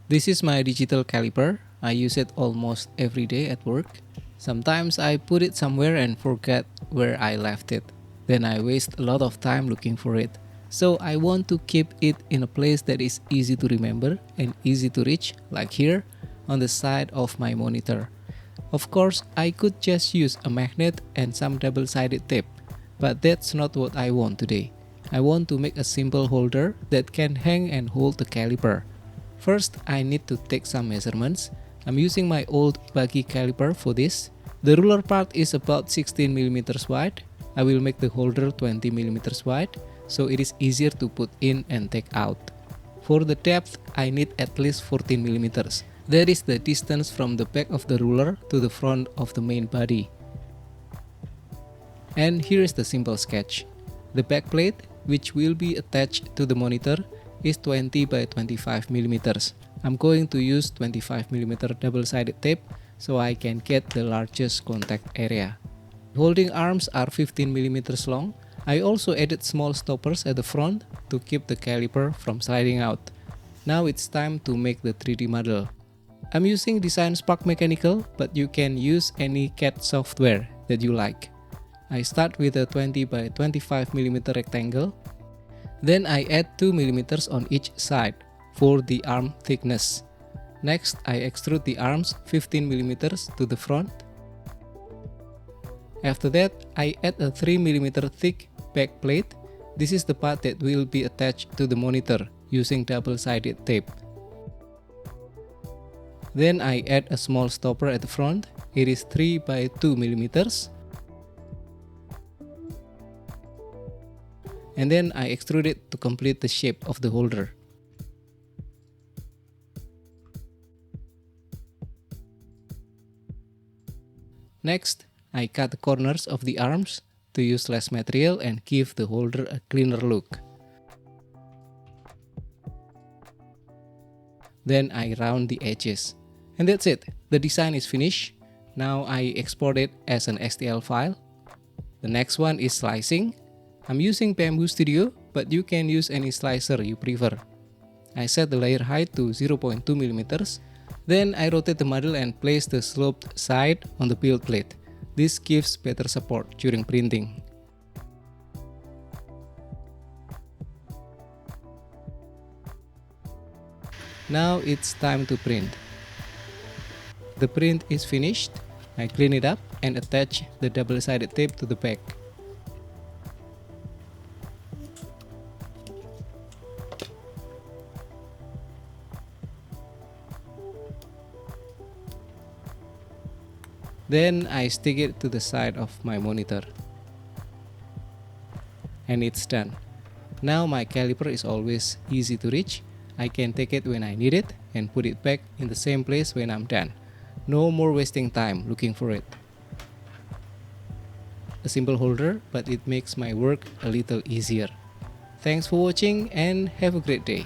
This is my digital caliper. I use it almost every day at work. Sometimes I put it somewhere and forget where I left it. Then I waste a lot of time looking for it. So I want to keep it in a place that is easy to remember and easy to reach, like here on the side of my monitor. Of course, I could just use a magnet and some double-sided tape, but that's not what I want today. I want to make a simple holder that can hang and hold the caliper. First, I need to take some measurements. I'm using my old buggy caliper for this. The ruler part is about 16mm wide. I will make the holder 20mm wide, so it is easier to put in and take out. For the depth, I need at least 14mm. That is the distance from the back of the ruler to the front of the main body. And here is the simple sketch. The back plate, which will be attached to the monitor, is 20 by 25mm. I'm going to use 25mm double-sided tape so I can get the largest contact area. Holding arms are 15mm long. I also added small stoppers at the front to keep the caliper from sliding out. Now it's time to make the 3D model. I'm using DesignSpark Mechanical, but you can use any CAD software that you like. I start with a 20 by 25mm rectangle. Then I add 2mm on each side for the arm thickness. Next, I extrude the arms 15mm to the front. After that, I add a 3mm thick back plate. This is the part that will be attached to the monitor using double-sided tape. Then I add a small stopper at the front. It is 3 by 2mm. And then I extrude it to complete the shape of the holder. Next, I cut the corners of the arms to use less material and give the holder a cleaner look. Then I round the edges. And that's it. The design is finished. Now I export it as an STL file. The next one is slicing. I'm using Bambu Studio, but you can use any slicer you prefer. I set the layer height to 0.2mm. Then I rotate the model and place the sloped side on the build plate. This gives better support during printing. Now it's time to print. The print is finished. I clean it up and attach the double-sided tape to the back. Then I stick it to the side of my monitor. And it's done. Now my caliper is always easy to reach. I can take it when I need it and put it back in the same place when I'm done. No more wasting time looking for it. A simple holder, but it makes my work a little easier. Thanks for watching and have a great day.